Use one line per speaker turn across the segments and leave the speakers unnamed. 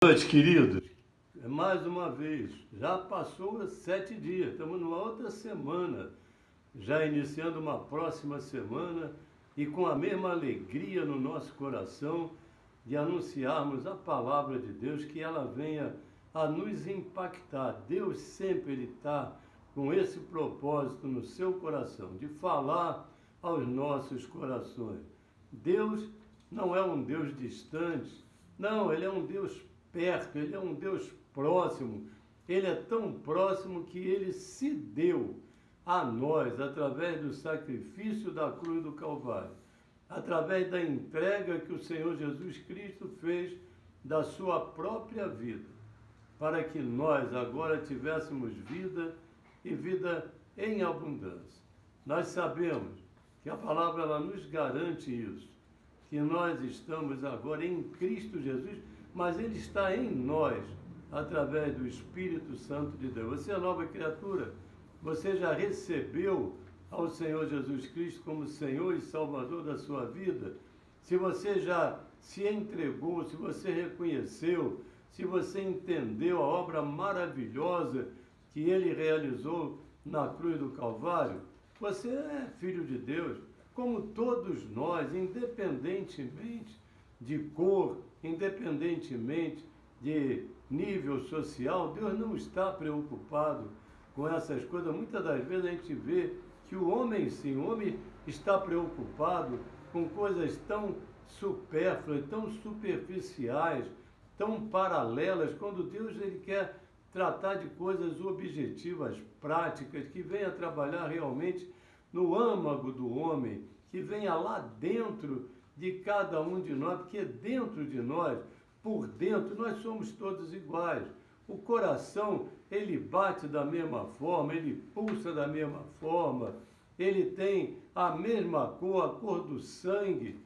Noite, queridos. Mais uma vez, já passou 7 dias, estamos numa outra semana, já iniciando uma próxima semana e com a mesma alegria no nosso coração de anunciarmos a palavra de Deus, que ela venha a nos impactar. Deus sempre está com esse propósito no seu coração, de falar aos nossos corações. Deus não é um Deus distante, não, Ele é um Deus perto, Ele é um Deus próximo. Ele é tão próximo que Ele se deu a nós através do sacrifício da cruz do Calvário, através da entrega que o Senhor Jesus Cristo fez da sua própria vida, para que nós agora tivéssemos vida e vida em abundância. Nós sabemos que a palavra ela nos garante isso, que nós estamos agora em Cristo Jesus, mas Ele está em nós, através do Espírito Santo de Deus. Você é nova criatura, você já recebeu ao Senhor Jesus Cristo como Senhor e Salvador da sua vida. Se você já se entregou, se você reconheceu, se você entendeu a obra maravilhosa que Ele realizou na cruz do Calvário, você é filho de Deus, como todos nós, independentemente de cor, independentemente de nível social. Deus não está preocupado com essas coisas. Muitas das vezes a gente vê que o homem, sim, o homem está preocupado com coisas tão supérfluas, tão superficiais, tão paralelas, quando Deus ele quer tratar de coisas objetivas, práticas, que venha trabalhar realmente no âmago do homem, que venha lá dentro de cada um de nós, porque dentro de nós, por dentro, nós somos todos iguais. O coração, ele bate da mesma forma, ele pulsa da mesma forma, ele tem a mesma cor, a cor do sangue.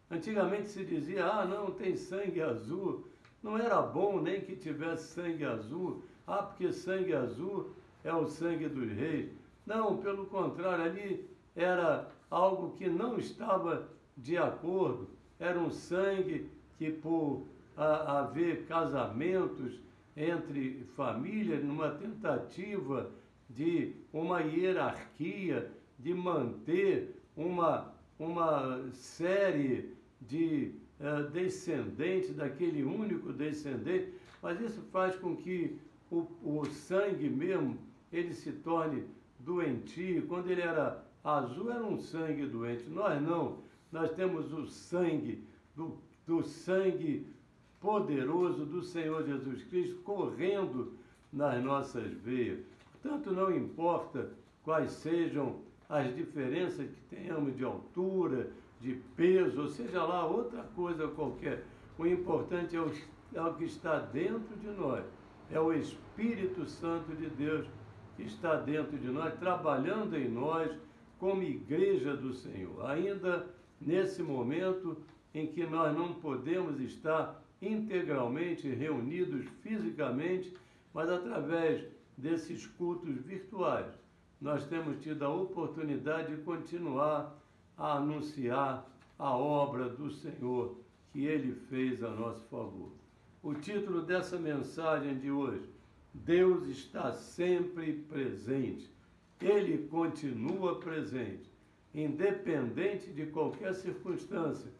Antigamente se dizia, não, tem sangue azul. Não era bom nem que tivesse sangue azul. Porque sangue azul é o sangue dos reis. Não, pelo contrário, ali era algo que não estava de acordo. Era um sangue que, por haver casamentos entre famílias, numa tentativa de uma hierarquia, de manter uma série de descendentes, daquele único descendente, mas isso faz com que o sangue mesmo, ele se torne doentio. Quando ele era azul, era um sangue doente. Nós não, nós temos o sangue, do sangue poderoso do Senhor Jesus Cristo correndo nas nossas veias. Portanto, não importa quais sejam as diferenças que tenhamos de altura, de peso, ou seja lá, outra coisa qualquer. O importante é o que está dentro de nós. É o Espírito Santo de Deus que está dentro de nós, trabalhando em nós como igreja do Senhor. Ainda nesse momento em que nós não podemos estar integralmente reunidos fisicamente, mas através desses cultos virtuais, nós temos tido a oportunidade de continuar a anunciar a obra do Senhor que Ele fez a nosso favor. O título dessa mensagem de hoje: Deus está sempre presente. Ele continua presente, independente de qualquer circunstância.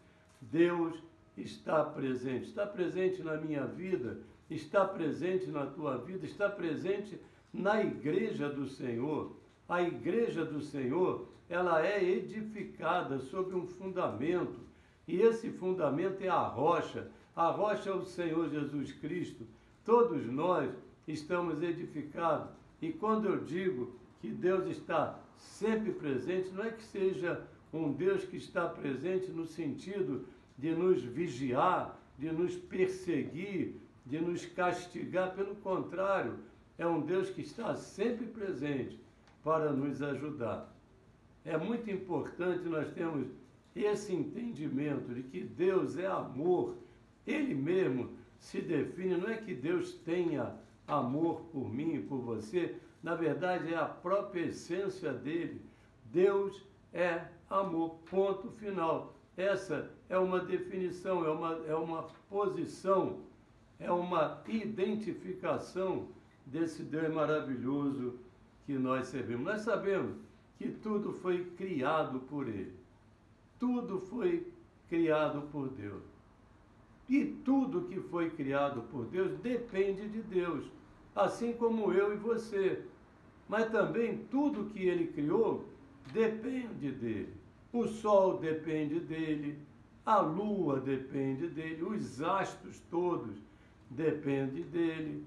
Deus está presente na minha vida, está presente na tua vida, está presente na igreja do Senhor. A igreja do Senhor, ela é edificada sobre um fundamento, e esse fundamento é a rocha é o Senhor Jesus Cristo. Todos nós estamos edificados, e quando eu digo que Deus está sempre presente, não é que seja um Deus que está presente no sentido de nos vigiar, de nos perseguir, de nos castigar. Pelo contrário, é um Deus que está sempre presente para nos ajudar. É muito importante nós termos esse entendimento de que Deus é amor. Ele mesmo se define, não é que Deus tenha amor por mim e por você, na verdade é a própria essência dele. Deus é amor, ponto final. Essa é uma definição, é uma posição é uma identificação desse Deus maravilhoso que nós servimos. Nós sabemos que tudo foi criado por Ele. Tudo foi criado por Deus. E tudo que foi criado por Deus depende de Deus, assim como eu e você. Mas também tudo que Ele criou depende dele. O sol depende dele, a lua depende dele, os astros todos dependem dele,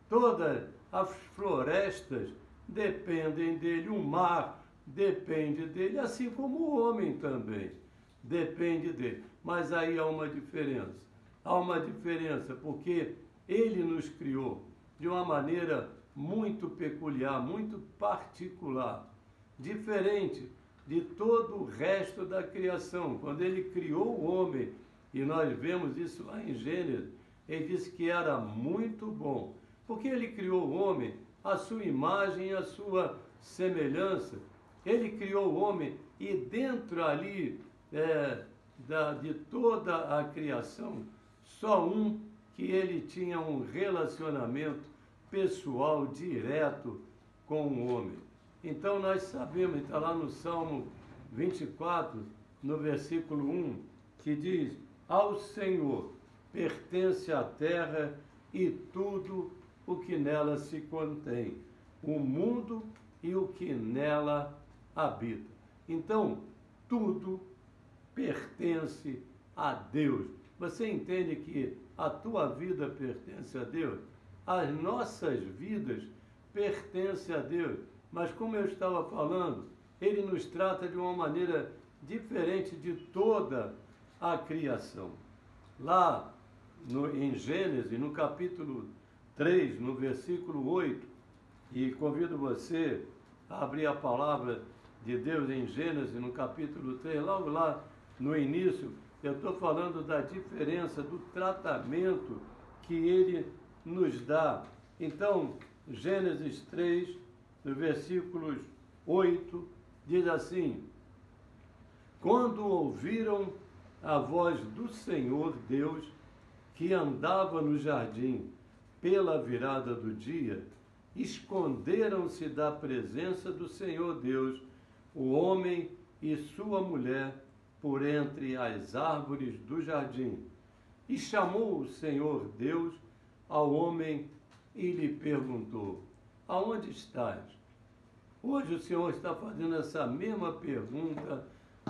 todas as florestas dependem dele, o mar depende dele, assim como o homem também depende dele. Mas aí há uma diferença. Há uma diferença porque ele nos criou de uma maneira muito peculiar, muito particular, diferente de todo o resto da criação. Quando ele criou o homem, e nós vemos isso lá em Gênesis, ele disse que era muito bom, porque ele criou o homem à sua imagem e à sua semelhança. Ele criou o homem e dentro ali de toda a criação, só um que ele tinha um relacionamento pessoal direto com o homem. Então nós sabemos, está lá no Salmo 24, no versículo 1, que diz: ao Senhor pertence a terra e tudo o que nela se contém, o mundo e o que nela habita. Então, tudo pertence a Deus. Você entende que a tua vida pertence a Deus? As nossas vidas pertencem a Deus. Mas como eu estava falando, ele nos trata de uma maneira diferente de toda a criação. Lá em Gênesis, no capítulo 3, no versículo 8, e convido você a abrir a palavra de Deus em Gênesis, no capítulo 3, logo lá no início, eu estou falando da diferença do tratamento que ele nos dá. Então, Gênesis 3, no versículos 8, diz assim: quando ouviram a voz do Senhor Deus, que andava no jardim pela virada do dia, esconderam-se da presença do Senhor Deus, o homem e sua mulher, por entre as árvores do jardim. E chamou o Senhor Deus ao homem e lhe perguntou: aonde estás? Hoje o Senhor está fazendo essa mesma pergunta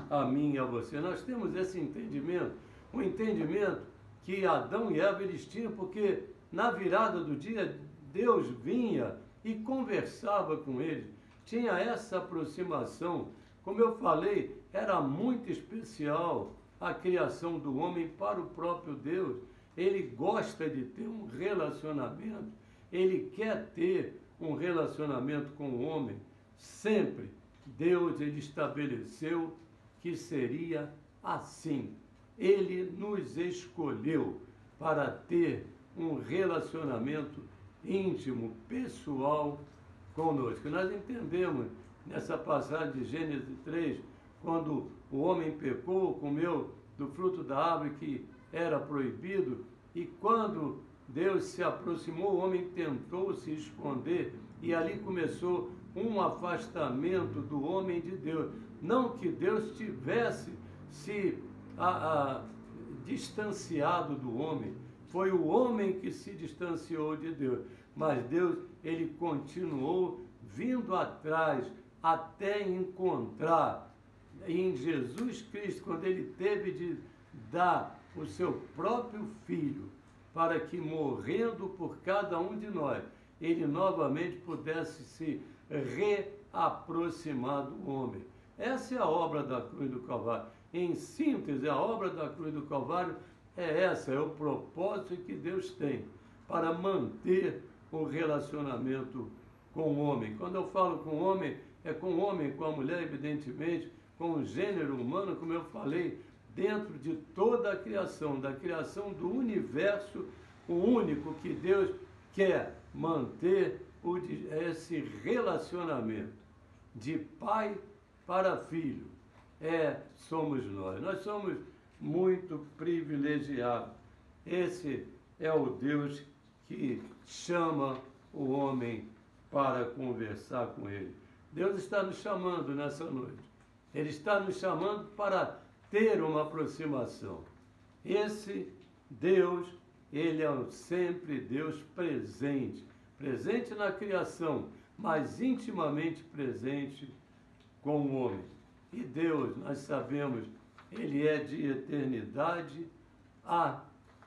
a mim e a você. Nós temos esse entendimento, o entendimento que Adão e Eva eles tinham, porque na virada do dia Deus vinha e conversava com eles, tinha essa aproximação. Como eu falei, era muito especial a criação do homem para o próprio Deus. Ele gosta de ter um relacionamento, ele quer ter um relacionamento com o homem. Sempre Deus ele estabeleceu que seria assim. Ele nos escolheu para ter um relacionamento íntimo, pessoal conosco. Nós entendemos nessa passagem de Gênesis 3, quando o homem pecou, comeu do fruto da árvore que era proibido, e quando Deus se aproximou, o homem tentou se esconder, e ali começou um afastamento do homem de Deus. Não que Deus tivesse se distanciado do homem, foi o homem que se distanciou de Deus, mas Deus, ele continuou vindo atrás até encontrar em Jesus Cristo, quando ele teve de dar o seu próprio Filho, para que morrendo por cada um de nós, ele novamente pudesse se reaproximar do homem. Essa é a obra da cruz do Calvário. Em síntese, a obra da cruz do Calvário é essa, é o propósito que Deus tem para manter o relacionamento com o homem. Quando eu falo com o homem, é com o homem, com a mulher, evidentemente, com o gênero humano, como eu falei, dentro de toda a criação, da criação do universo, o único que Deus quer manter esse relacionamento de pai para filho, somos nós. Nós somos muito privilegiados. Esse é o Deus que chama o homem para conversar com ele. Deus está nos chamando nessa noite. Ele está nos chamando para ter uma aproximação. Esse Deus, ele é sempre Deus presente, presente na criação, mas intimamente presente com o homem. E Deus, nós sabemos, ele é de eternidade a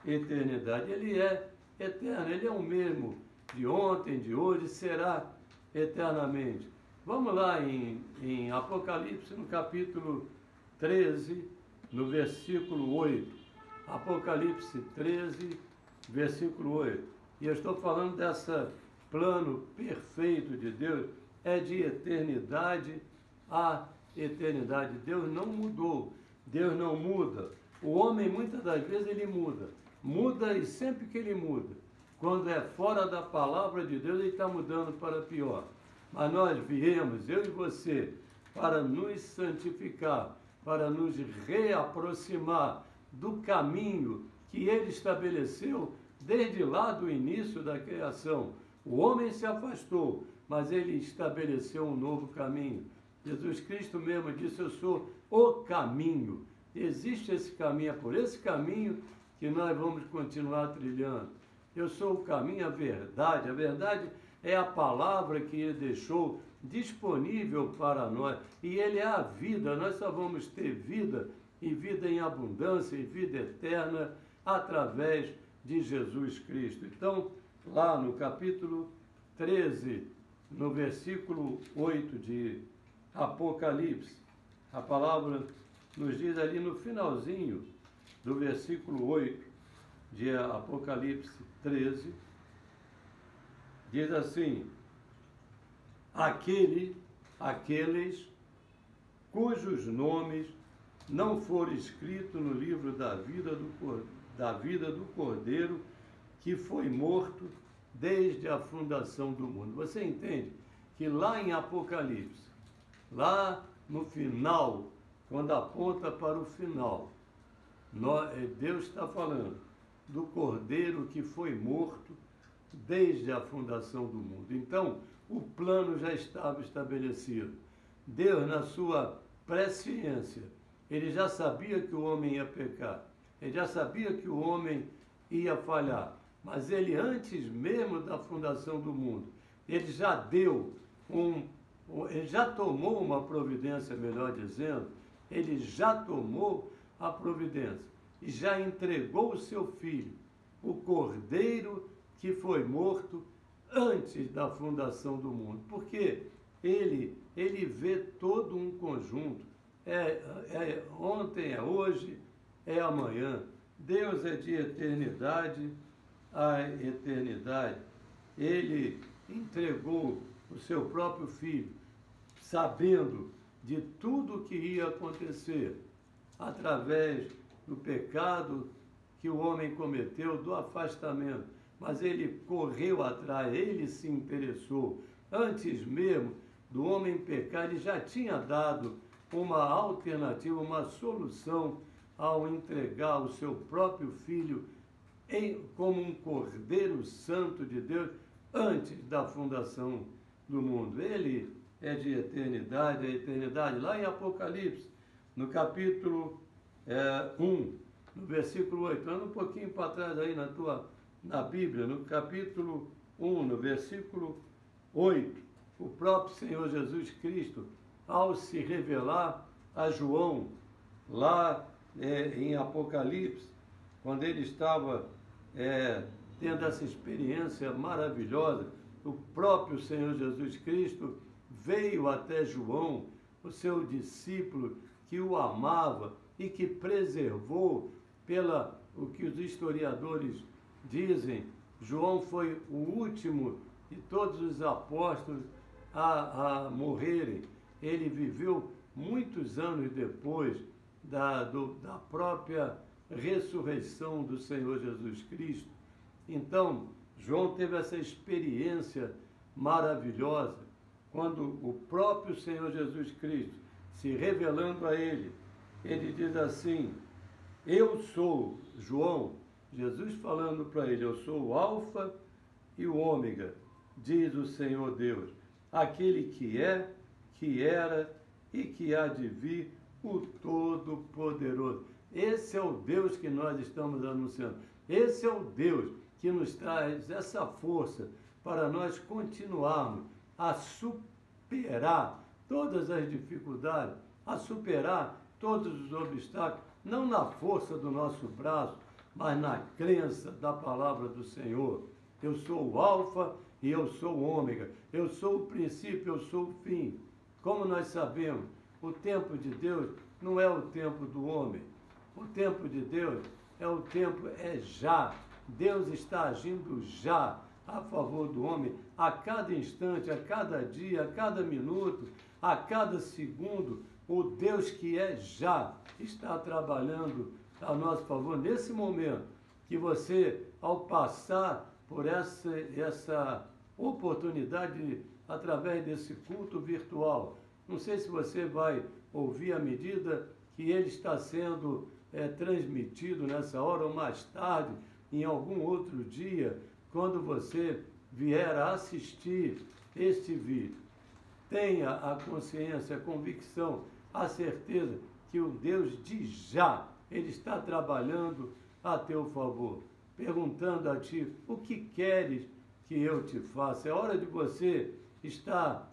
eternidade. Ele é eterno, ele é o mesmo de ontem, de hoje, será eternamente. Vamos lá em Apocalipse, no capítulo 13, no versículo 8. Apocalipse 13, versículo 8. E eu estou falando desse plano perfeito de Deus, é de eternidade a eternidade. Deus não mudou, Deus não muda. O homem, muitas das vezes, ele muda e sempre que ele muda, quando é fora da palavra de Deus, ele está mudando para pior. Mas nós viemos, eu e você, para nos santificar, para nos reaproximar do caminho que ele estabeleceu desde lá do início da criação. O homem se afastou, mas ele estabeleceu um novo caminho. Jesus Cristo mesmo disse: eu sou o caminho. Existe esse caminho, é por esse caminho que nós vamos continuar trilhando. Eu sou o caminho, a verdade é a palavra que ele deixou disponível para nós, e ele é a vida. Nós só vamos ter vida, e vida em abundância, e vida eterna, através de Jesus Cristo. Então, lá no capítulo 13, no versículo 8 de Apocalipse, a palavra nos diz ali no finalzinho do versículo 8 de Apocalipse 13, diz assim: aqueles cujos nomes não foram escritos no livro da vida do Cordeiro, que foi morto desde a fundação do mundo. Você entende que lá em Apocalipse, lá no final, quando aponta para o final, Deus está falando do Cordeiro que foi morto desde a fundação do mundo. Então, o plano já estava estabelecido. Deus, na sua presciência, ele já sabia que o homem ia pecar, ele já sabia que o homem ia falhar, mas ele, antes mesmo da fundação do mundo, ele já ele já tomou uma providência, melhor dizendo, ele já tomou a providência e já entregou o seu filho, o Cordeiro que foi morto antes da fundação do mundo, porque ele vê todo um conjunto, ontem, é hoje, é amanhã. Deus é de eternidade a eternidade. Ele entregou o seu próprio filho, sabendo de tudo que ia acontecer, através do pecado que o homem cometeu, do afastamento. Mas ele correu atrás, ele se interessou. Antes mesmo do homem pecar, ele já tinha dado uma alternativa, uma solução, ao entregar o seu próprio filho como um Cordeiro Santo de Deus antes da fundação do mundo. Ele é de eternidade a eternidade. Lá em Apocalipse, no capítulo 1, no versículo 8, anda um pouquinho para trás aí na Bíblia, no capítulo 1, no versículo 8, o próprio Senhor Jesus Cristo, ao se revelar a João, lá em Apocalipse, quando ele estava tendo essa experiência maravilhosa, o próprio Senhor Jesus Cristo veio até João, o seu discípulo, que o amava e que preservou, o que os historiadores dizem, João foi o último de todos os apóstolos a morrerem. Ele viveu muitos anos depois da própria ressurreição do Senhor Jesus Cristo. Então, João teve essa experiência maravilhosa, quando o próprio Senhor Jesus Cristo, se revelando a ele, ele diz assim: eu sou, João, Jesus falando para ele: eu sou o Alfa e o Ômega, diz o Senhor Deus, aquele que é, que era e que há de vir, o Todo-Poderoso. Esse é o Deus que nós estamos anunciando. Esse é o Deus que nos traz essa força para nós continuarmos a superar todas as dificuldades, a superar todos os obstáculos, não na força do nosso braço, mas na crença da palavra do Senhor. Eu sou o Alfa e eu sou o Ômega. Eu sou o princípio, eu sou o fim. Como nós sabemos, o tempo de Deus não é o tempo do homem. O tempo de Deus é já. Deus está agindo já a favor do homem, a cada instante, a cada dia, a cada minuto, a cada segundo. O Deus que é já está trabalhando a nosso favor nesse momento que você, ao passar por essa oportunidade através desse culto virtual, não sei se você vai ouvir à medida que ele está sendo transmitido nessa hora ou mais tarde, em algum outro dia, quando você vier a assistir este vídeo. Tenha a consciência, a convicção, a certeza que o Deus de já, ele está trabalhando a teu favor, perguntando a ti: o que queres que eu te faça? É hora de você estar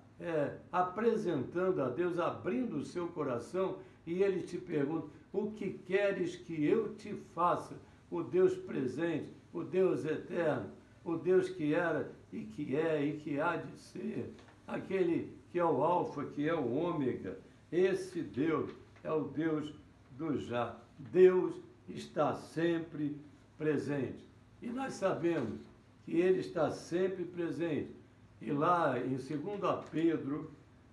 apresentando a Deus, abrindo o seu coração, e ele te pergunta: o que queres que eu te faça? O Deus presente, o Deus eterno, o Deus que era e que é e que há de ser, aquele que é o Alfa, que é o Ômega. Esse Deus é o Deus do já. Deus está sempre presente. E nós sabemos que Ele está sempre presente. E lá em 2 Pedro,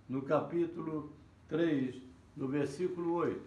no capítulo 3, no versículo 8.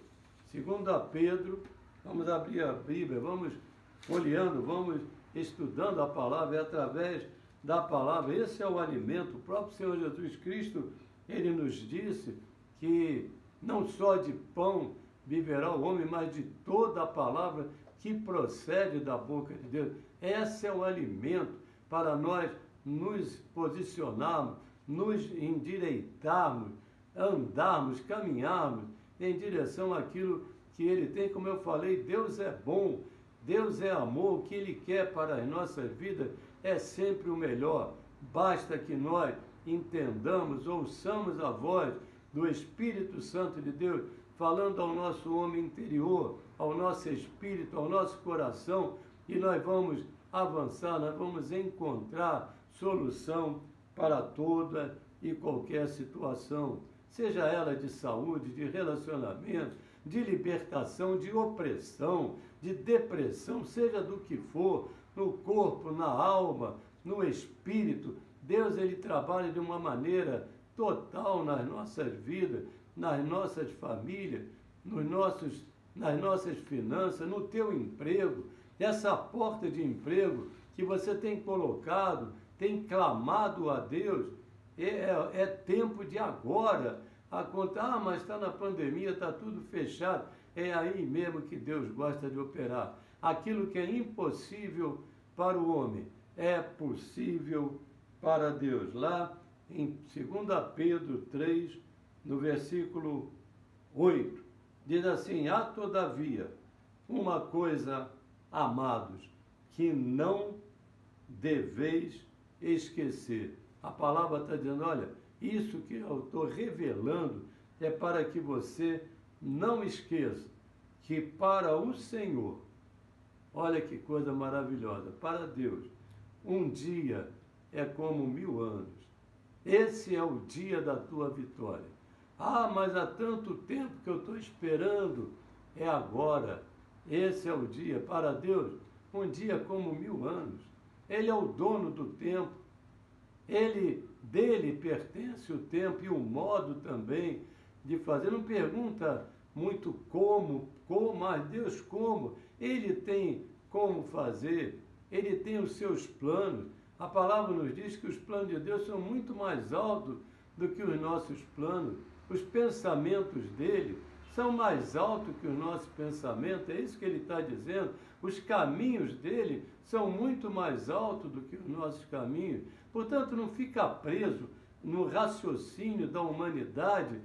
2 Pedro, vamos abrir a Bíblia, vamos folheando, vamos estudando a palavra, e através da palavra, esse é o alimento. O próprio Senhor Jesus Cristo, Ele nos disse que não só de pão viverá o homem, mas de toda a palavra que procede da boca de Deus. Esse é o alimento para nós nos posicionarmos, nos endireitarmos, andarmos, caminharmos em direção àquilo que Ele tem. Como eu falei, Deus é bom, Deus é amor, o que Ele quer para as nossas vidas é sempre o melhor. Basta que nós entendamos, ouçamos a voz do Espírito Santo de Deus, falando ao nosso homem interior, ao nosso espírito, ao nosso coração, e nós vamos avançar, nós vamos encontrar solução para toda e qualquer situação, seja ela de saúde, de relacionamento, de libertação, de opressão, de depressão, seja do que for, no corpo, na alma, no espírito. Deus, Ele trabalha de uma maneira total nas nossas vidas, nas nossas famílias, nas nossas finanças, no teu emprego. Essa porta de emprego que você tem colocado, tem clamado a Deus, é tempo de agora. Mas está na pandemia, está tudo fechado. É aí mesmo que Deus gosta de operar. Aquilo que é impossível para o homem é possível para Deus. Lá em 2 Pedro 3, no versículo 8, diz assim: há todavia uma coisa, amados, que não deveis esquecer. A palavra está dizendo: olha, isso que eu estou revelando é para que você não esqueça que para o Senhor, olha que coisa maravilhosa, para Deus, um dia é como 1000 anos. Esse é o dia da tua vitória. Mas há tanto tempo que eu estou esperando. É agora. Esse é o dia. Para Deus, um dia como 1000 anos. Ele é o dono do tempo. Dele pertence o tempo e o modo também de fazer. Não pergunta muito mas Deus como. Ele tem como fazer. Ele tem os seus planos. A palavra nos diz que os planos de Deus são muito mais altos do que os nossos planos. Os pensamentos dele são mais altos que os nossos pensamentos. É isso que ele está dizendo. Os caminhos dele são muito mais altos do que os nossos caminhos. Portanto, não fica preso no raciocínio da humanidade,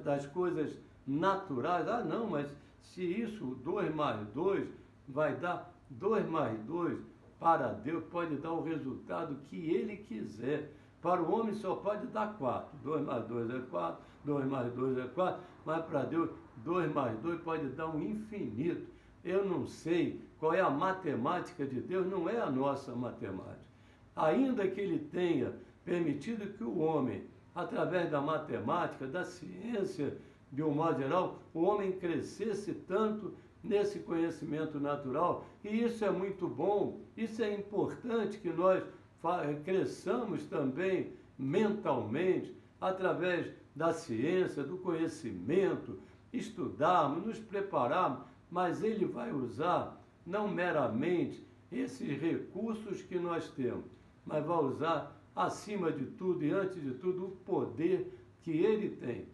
das coisas naturais. Ah, não, mas se isso, 2 mais 2, vai dar 2 mais 2, para Deus pode dar o resultado que ele quiser. Para o homem só pode dar 4. 2 mais 2 é 4, 2 mais 2 é 4, mas para Deus 2 mais 2 pode dar um infinito. Eu não sei qual é a matemática de Deus, não é a nossa matemática. Ainda que ele tenha permitido que o homem, através da matemática, da ciência, de um modo geral, o homem crescesse tanto nesse conhecimento natural, e isso é muito bom, isso é importante que nós cresçamos também mentalmente, através da ciência, do conhecimento, estudarmos, nos prepararmos, mas ele vai usar não meramente esses recursos que nós temos, mas vai usar, acima de tudo e antes de tudo, o poder que ele tem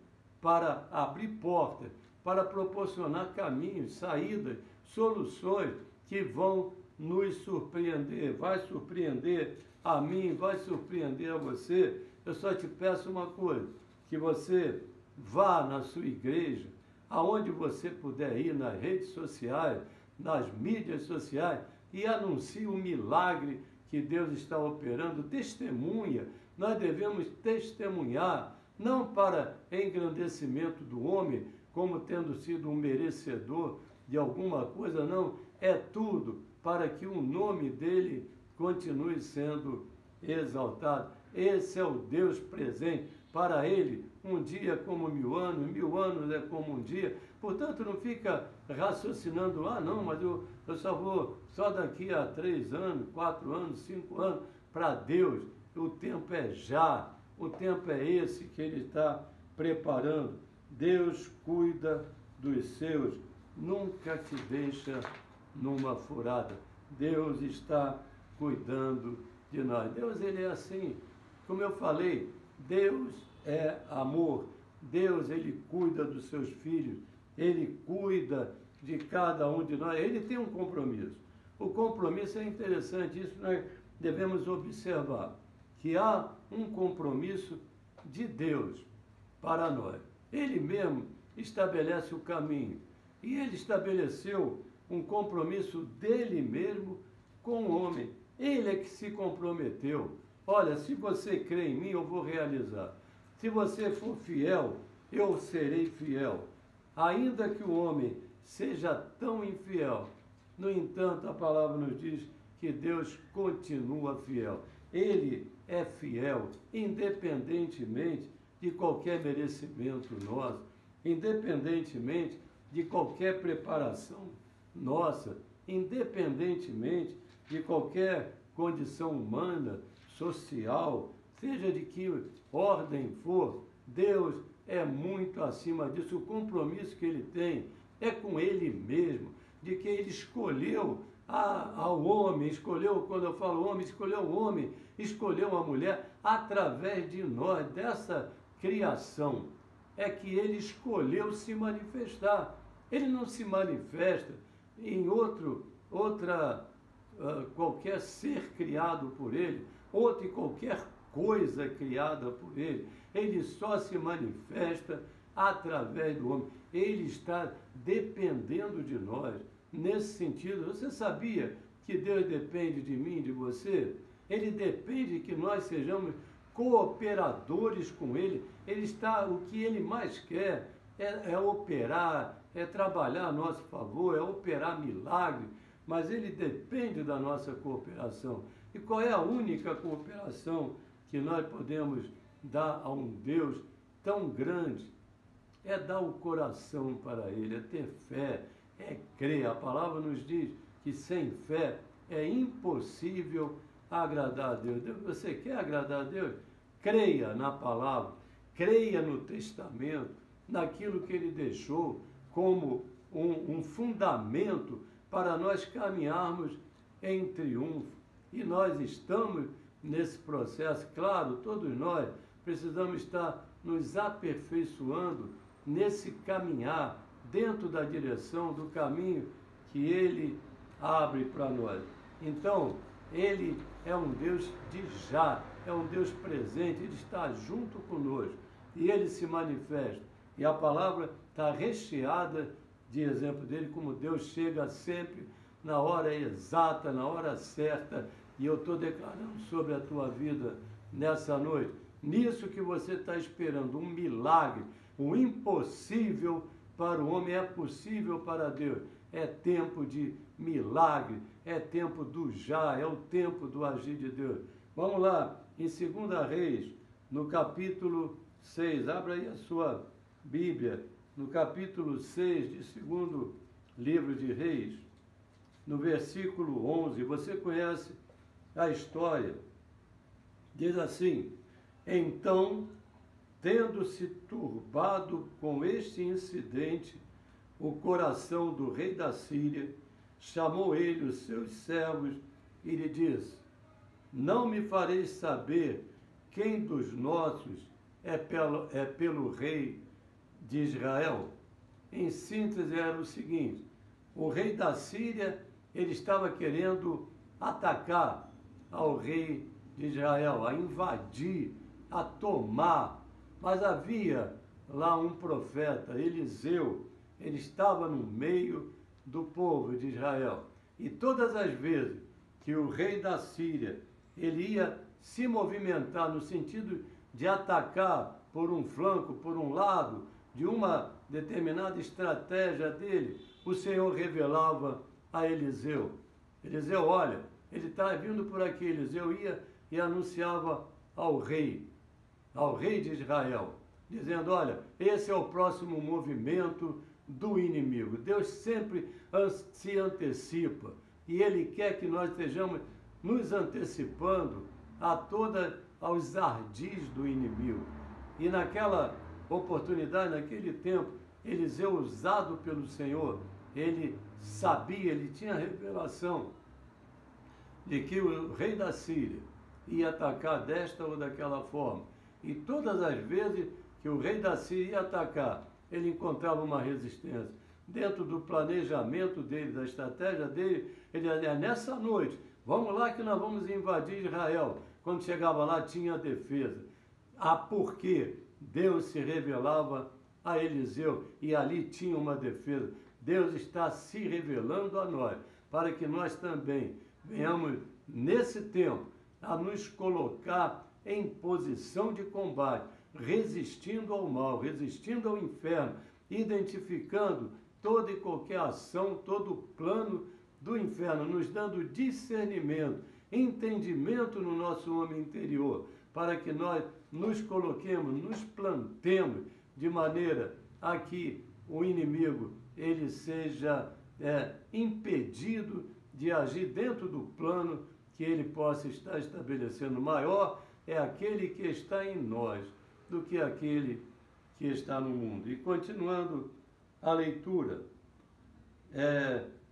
para abrir portas, para proporcionar caminhos, saídas, soluções que vão nos surpreender. Vai surpreender a mim, vai surpreender a você. Eu só te peço uma coisa, que você vá na sua igreja, aonde você puder ir, nas redes sociais, nas mídias sociais, e anuncie o milagre que Deus está operando. Testemunha, nós devemos testemunhar, não para engrandecimento do homem, como tendo sido um merecedor de alguma coisa, não, é tudo para que o nome dele continue sendo exaltado. Esse é o Deus presente. Para ele, um dia é como 1000 anos é como um dia. Portanto, não fica raciocinando, ah, não, mas eu só vou, só daqui a 3 anos, 4 anos, 5 anos. Para Deus, o tempo é já, o tempo é esse que ele está preparando. Deus cuida dos seus, nunca te deixa numa furada. Deus está cuidando de nós. Deus, ele é assim, como eu falei, Deus é amor. Deus, ele cuida dos seus filhos, ele cuida de cada um de nós. Ele tem um compromisso. O compromisso é interessante, isso nós devemos observar, que há um compromisso de Deus para nós. Ele mesmo estabelece o caminho. E ele estabeleceu um compromisso dele mesmo com o homem. Ele é que se comprometeu. Olha, se você crê em mim, eu vou realizar. Se você for fiel, eu serei fiel. Ainda que o homem seja tão infiel, no entanto, a palavra nos diz que Deus continua fiel. Ele é fiel, independentemente de qualquer merecimento nosso, independentemente de qualquer preparação nossa, independentemente de qualquer condição humana, social, seja de que ordem for, Deus é muito acima disso. O compromisso que ele tem é com ele mesmo, de que ele escolheu ao homem, escolheu, quando eu falo homem, escolheu o homem, escolheu a mulher, através de nós, dessa criação, é que ele escolheu se manifestar. Ele não se manifesta em qualquer ser criado por ele, outra e qualquer coisa criada por ele. Ele só se manifesta através do homem. Ele está dependendo de nós. Nesse sentido, você sabia que Deus depende de mim, de você? Ele depende que nós sejamos cooperadores com Ele. O que Ele mais quer é operar, é trabalhar a nosso favor, é operar milagre, mas Ele depende da nossa cooperação. E qual é a única cooperação que nós podemos dar a um Deus tão grande? É dar o coração para Ele, é ter fé, é crer. A palavra nos diz que sem fé é impossível agradar a Deus. Você quer agradar a Deus? Creia na palavra, creia no testamento, naquilo que Ele deixou como um fundamento para nós caminharmos em triunfo. E nós estamos nesse processo, claro, todos nós precisamos estar nos aperfeiçoando nesse caminhar, dentro da direção do caminho que Ele abre para nós. Então, Ele é um Deus de já, é um Deus presente, Ele está junto conosco e Ele se manifesta. E a palavra está recheada de exemplo dele, como Deus chega sempre na hora exata, na hora certa. E eu estou declarando sobre a tua vida nessa noite, nisso que você está esperando, um milagre, o impossível para o homem é possível para Deus. É tempo de milagre, é tempo do já, é o tempo do agir de Deus. Vamos lá, em 2 Reis, no capítulo 6, abra aí a sua Bíblia, no capítulo 6 de 2º livro de Reis, no versículo 11, você conhece a história. Diz assim: então, tendo-se turbado com este incidente, o coração do rei da Síria, chamou ele os seus servos e lhe disse: não me fareis saber quem dos nossos é pelo rei de Israel? Em síntese, era o seguinte: o rei da Síria, ele estava querendo atacar ao rei de Israel, a invadir, a tomar, mas havia lá um profeta, Eliseu, ele estava no meio do povo de Israel. E todas as vezes que o rei da Síria, ele ia se movimentar no sentido de atacar por um flanco, por um lado, de uma determinada estratégia dele, o Senhor revelava a Eliseu. Eliseu, olha, ele está vindo por aqui. Eliseu ia e anunciava ao rei de Israel, dizendo: olha, esse é o próximo movimento do inimigo. Deus sempre se antecipa e Ele quer que nós estejamos nos antecipando aos ardis do inimigo. E naquela oportunidade, naquele tempo, Eliseu, usado pelo Senhor, ele sabia, ele tinha revelação de que o rei da Síria ia atacar desta ou daquela forma. E todas as vezes que o rei da Síria ia atacar, ele encontrava uma resistência. Dentro do planejamento dele, da estratégia dele, ele dizia: nessa noite, vamos lá que nós vamos invadir Israel. Quando chegava lá, tinha defesa. Porque Deus se revelava a Eliseu e ali tinha uma defesa. Deus está se revelando a nós, para que nós também venhamos, nesse tempo, a nos colocar em posição de combate, resistindo ao mal, resistindo ao inferno, identificando toda e qualquer ação, todo o plano do inferno, nos dando discernimento, entendimento no nosso homem interior, para que nós nos coloquemos, nos plantemos de maneira a que o inimigo ele seja impedido de agir dentro do plano que ele possa estar estabelecendo. Maior é aquele que está em nós do que aquele que está no mundo. E continuando a leitura,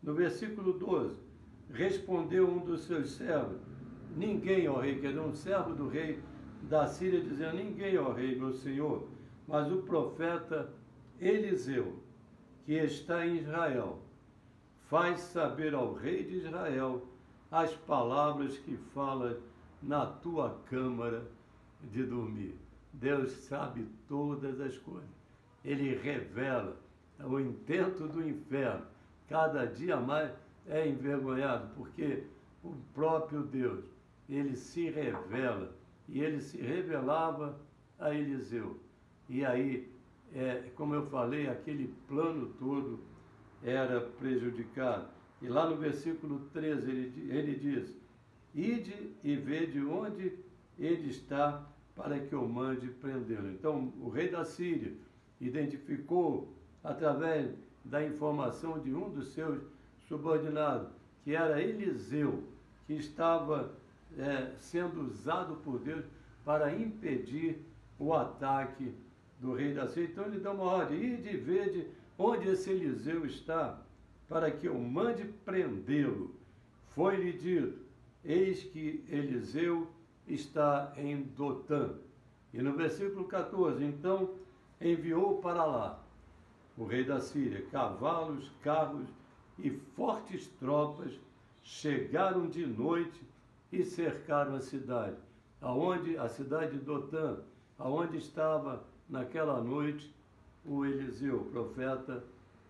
no versículo 12, respondeu um dos seus servos: ninguém, ó rei, quer dizer, um servo do rei da Síria, dizendo: ninguém, ó rei, meu senhor, mas o profeta Eliseu, que está em Israel, faz saber ao rei de Israel as palavras que fala na tua câmara de dormir. Deus sabe todas as coisas. Ele revela o intento do inferno. Cada dia mais é envergonhado, porque o próprio Deus, ele se revela. E ele se revelava a Eliseu. E aí, como eu falei, aquele plano todo era prejudicado. E lá no versículo 13 ele diz: ide e vede onde ele está, para que eu mande prendê-lo. Então, o rei da Síria identificou, através da informação de um dos seus subordinados, que era Eliseu, que estava sendo usado por Deus para impedir o ataque do rei da Síria. Então ele dá uma ordem: ide e vede onde esse Eliseu está, para que eu mande prendê-lo. Foi-lhe dito: eis que Eliseu está em Dotã. E no versículo 14, então enviou para lá o rei da Síria cavalos, carros e fortes tropas chegaram de noite e cercaram a cidade, a cidade de Dotã, aonde estava naquela noite o Eliseu, o profeta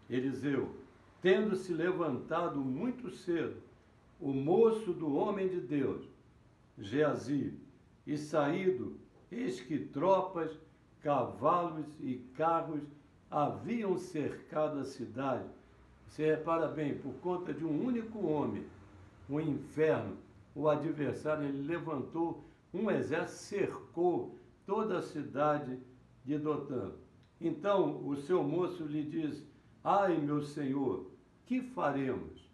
Eliseu. Tendo se levantado muito cedo, o moço do homem de Deus, Geazi, e saído, eis que tropas, cavalos e carros haviam cercado a cidade. Você repara bem, por conta de um único homem, o inferno, o adversário, ele levantou um exército, cercou toda a cidade de Dotã. Então o seu moço lhe diz: ai, meu senhor, que faremos?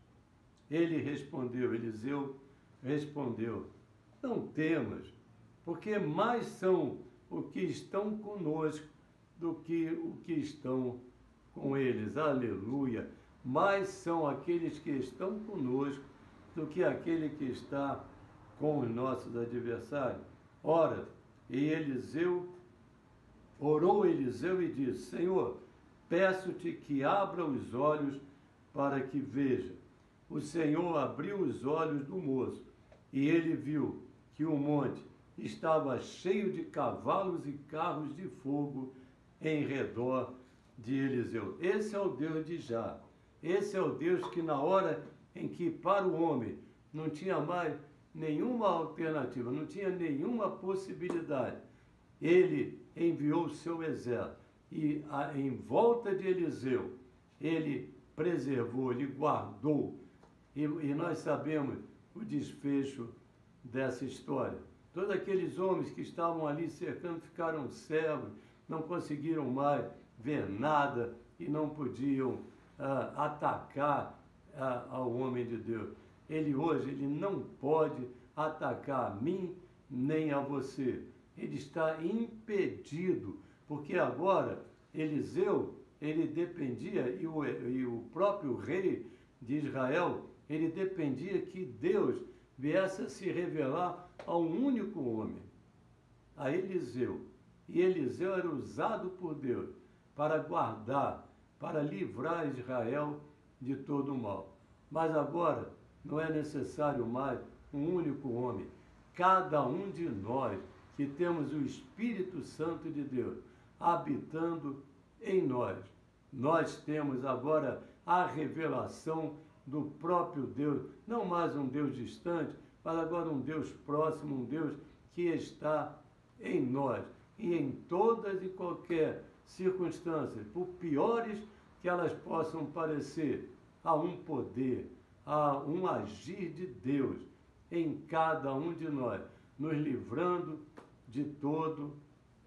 Ele respondeu, Eliseu respondeu: não temas, porque mais são os que estão conosco do que os que estão com eles. Aleluia! Mais são aqueles que estão conosco do que aquele que está com os nossos adversários. Ora, orou Eliseu e disse: Senhor, peço-te que abra os olhos para que veja. O Senhor abriu os olhos do moço, e ele viu que o monte estava cheio de cavalos e carros de fogo em redor de Eliseu. Esse é o Deus de Já. Esse é o Deus que, na hora em que para o homem não tinha mais nenhuma alternativa, não tinha nenhuma possibilidade, ele enviou o seu exército e em volta de Eliseu ele preservou, ele guardou. E nós sabemos o desfecho dessa história. Todos aqueles homens que estavam ali cercando ficaram cegos, não conseguiram mais ver nada e não podiam atacar ao homem de Deus. Ele hoje, ele não pode atacar a mim nem a você. Ele está impedido, porque agora Eliseu, ele dependia, e o próprio rei de Israel, ele dependia que Deus viesse a se revelar a um único homem, a Eliseu. E Eliseu era usado por Deus para guardar, para livrar Israel de todo o mal. Mas agora não é necessário mais um único homem. Cada um de nós que temos o Espírito Santo de Deus habitando em nós, nós temos agora a revelação do próprio Deus, não mais um Deus distante, mas agora um Deus próximo, um Deus que está em nós. E em todas e qualquer circunstâncias, por piores que elas possam parecer, há um poder, há um agir de Deus em cada um de nós, nos livrando de todo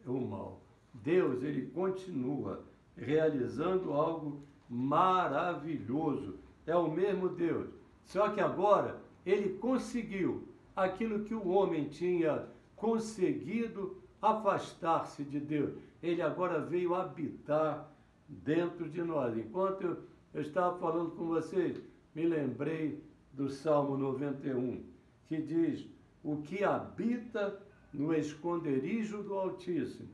o mal. Deus, ele continua realizando algo maravilhoso. É o mesmo Deus, só que agora ele conseguiu aquilo que o homem tinha conseguido afastar-se de Deus. Ele agora veio habitar dentro de nós. Enquanto eu estava falando com vocês, me lembrei do Salmo 91, que diz: o que habita no esconderijo do Altíssimo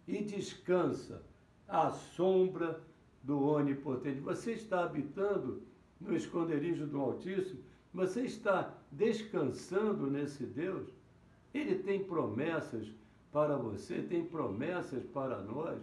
e descansa à sombra do Onipotente. Você está habitando no esconderijo do Altíssimo? Você está descansando nesse Deus? Ele tem promessas para você, tem promessas para nós.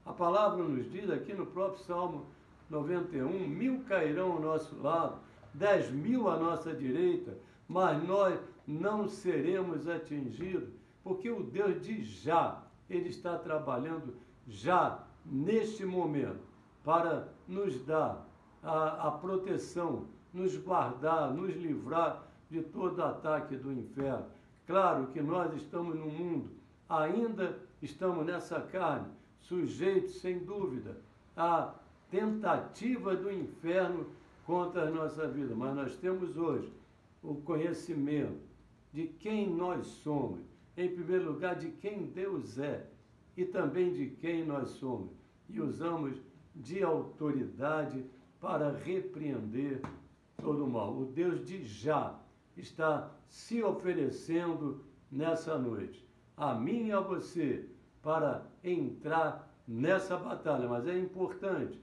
A palavra nos diz aqui no próprio Salmo 91, 1000 cairão ao nosso lado, 10.000 à nossa direita, mas nós não seremos atingidos, porque o Deus de Já, ele está trabalhando já neste momento para nos dar a proteção, nos guardar, nos livrar de todo ataque do inferno. Claro que nós estamos no mundo, ainda estamos nessa carne, sujeitos, sem dúvida, à tentativa do inferno contra a nossa vida. Mas nós temos hoje o conhecimento de quem nós somos, em primeiro lugar, de quem Deus é e também de quem nós somos. E usamos de autoridade para repreender todo o mal. O Deus de Já está se oferecendo nessa noite, a mim e a você, para entrar nessa batalha. Mas é importante,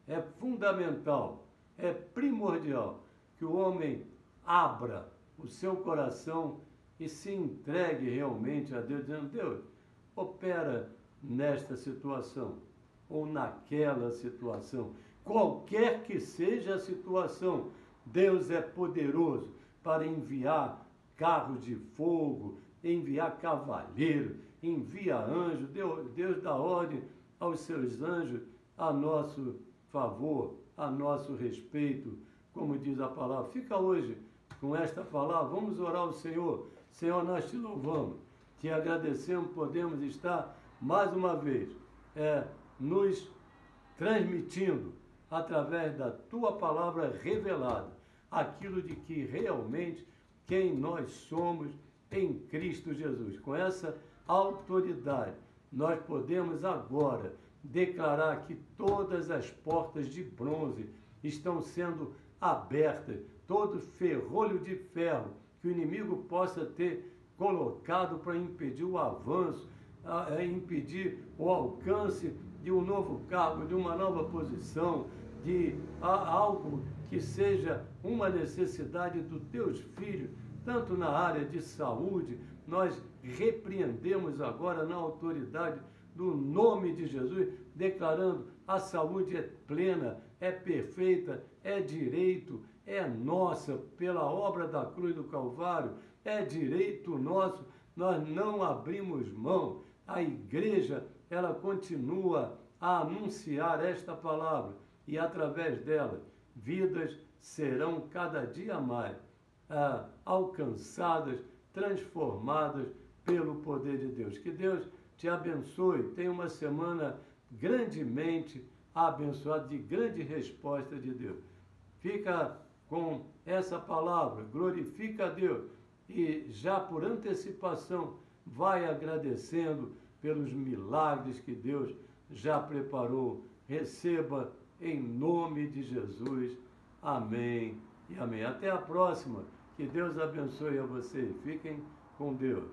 é fundamental é primordial que o homem abra o seu coração e se entregue realmente a Deus, dizendo: Deus, opera nesta situação ou naquela situação, qualquer que seja a situação, Deus é poderoso para enviar carros de fogo, enviar cavaleiro, envia anjo, Deus dá ordem aos seus anjos a nosso favor, a nosso respeito, como diz a palavra. Fica hoje com esta palavra, vamos orar ao Senhor. Senhor, nós te louvamos, te agradecemos, podemos estar mais uma vez nos transmitindo através da tua palavra revelada aquilo de que realmente quem nós somos em Cristo Jesus. Com essa autoridade, nós podemos agora declarar que todas as portas de bronze estão sendo abertas, todo ferrolho de ferro que o inimigo possa ter colocado para impedir o avanço, impedir o alcance de um novo cargo, de uma nova posição, de algo que seja uma necessidade dos teus filhos, tanto na área de saúde, nós repreendemos agora na autoridade do nome de Jesus, declarando: a saúde é plena, é perfeita, é direito, é nossa, pela obra da cruz do Calvário, é direito nosso, nós não abrimos mão. A igreja, ela continua a anunciar esta palavra e através dela, vidas serão cada dia mais alcançadas, transformadas pelo poder de Deus. Que Deus te abençoe, tenha uma semana grandemente abençoada, de grande resposta de Deus. Fica com essa palavra, glorifica a Deus e já por antecipação vai agradecendo pelos milagres que Deus já preparou. Receba em nome de Jesus. Amém e amém. Até a próxima. Que Deus abençoe a vocês. Fiquem com Deus.